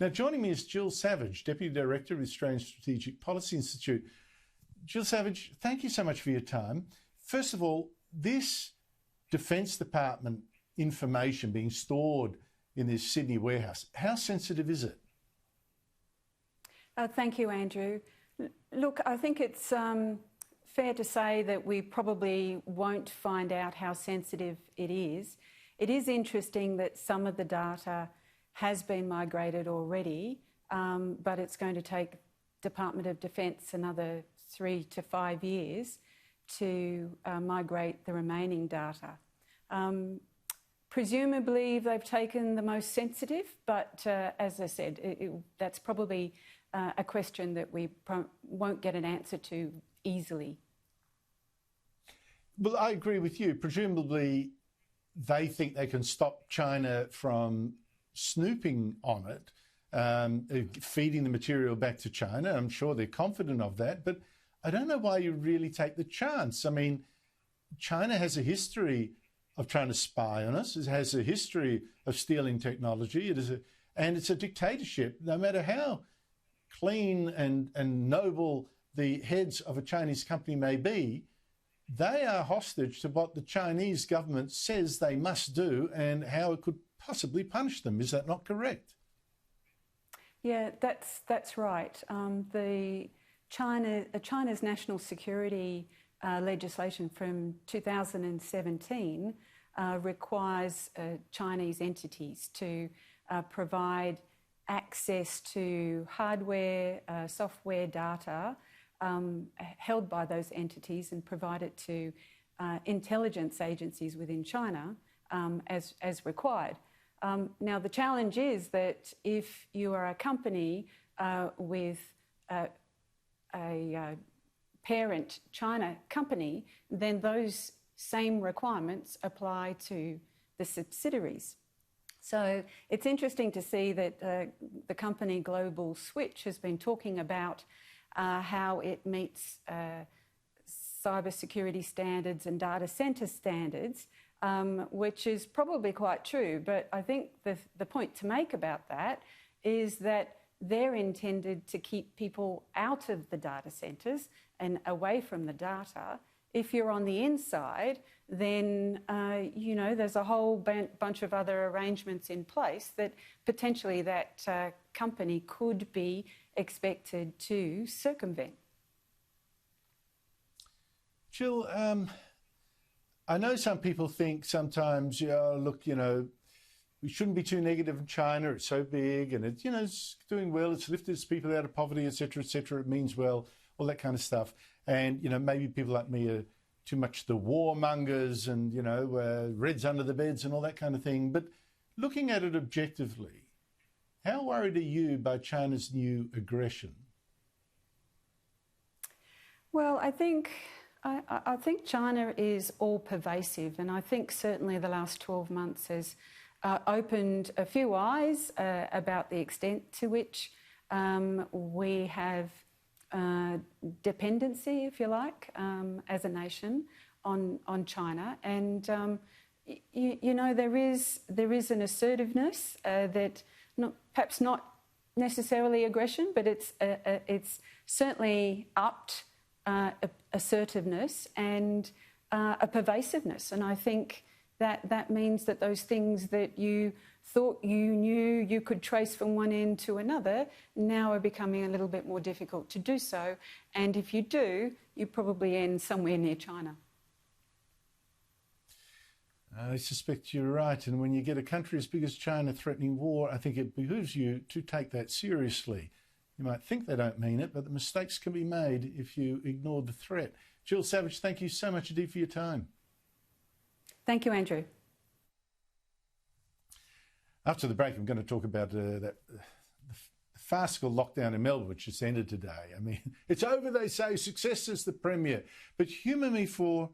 Now, joining me is Gill Savage, Deputy Director of the Australian Strategic Policy Institute. Gill Savage, thank you so much for your time. First of all, this Defence Department information being stored in this Sydney warehouse, how sensitive is it? Thank you, Andrew. Look, I think it's fair to say that we probably won't find out how sensitive it is. It is interesting that some of the data has been migrated already, but it's going to take Department of Defence another 3 to 5 years to migrate the remaining data. Presumably they've taken the most sensitive, but as I said, that's probably a question that we won't get an answer to easily. Well, I agree with you. Presumably they think they can stop China from snooping on it, feeding the material back to China. I'm sure they're confident of that, but I don't know why you really take the chance. I mean, China has a history of trying to spy on us. It has a history of stealing technology. And it's a dictatorship. No matter how clean and noble the heads of a Chinese company may be, they are hostage to what the Chinese government says they must do and how it could possibly punish them. Is that not correct? Yeah, that's right. China's national security legislation from 2017 requires Chinese entities to provide access to hardware, software data held by those entities and provide it to intelligence agencies within China as required. Now, the challenge is that if you are a company with a parent China company, then those same requirements apply to the subsidiaries. So it's interesting to see that the company Global Switch has been talking about how it meets cybersecurity standards and data centre standards, which is probably quite true. But I think the point to make about that is that they're intended to keep people out of the data centres and away from the data. If you're on the inside, then, there's a whole bunch of other arrangements in place that potentially that company could be expected to circumvent. Gill, I know some people think sometimes, we shouldn't be too negative in China. It's so big and it's doing well. It's lifted its people out of poverty, et cetera, it means well, all that kind of stuff. And, maybe people like me are too much the warmongers and, reds under the beds and all that kind of thing. But looking at it objectively, how worried are you by China's new aggression? Well, I think China is all pervasive, and I think certainly the last 12 months has opened a few eyes about the extent to which we have dependency, if you like, as a nation on China. And, there is an assertiveness that perhaps not necessarily aggression, but it's certainly upped assertiveness and a pervasiveness. And I think that means that those things that you thought you knew you could trace from one end to another now are becoming a little bit more difficult to do so. And if you do, you probably end somewhere near China. I suspect you're right. And when you get a country as big as China threatening war, I think it behooves you to take that seriously. You might think they don't mean it, but the mistakes can be made if you ignore the threat. Gill Savage, thank you so much indeed for your time. Thank you, Andrew. After the break, I'm going to talk about the farcical lockdown in Melbourne, which just ended today. I mean, it's over, they say, success is the premier. But humour me for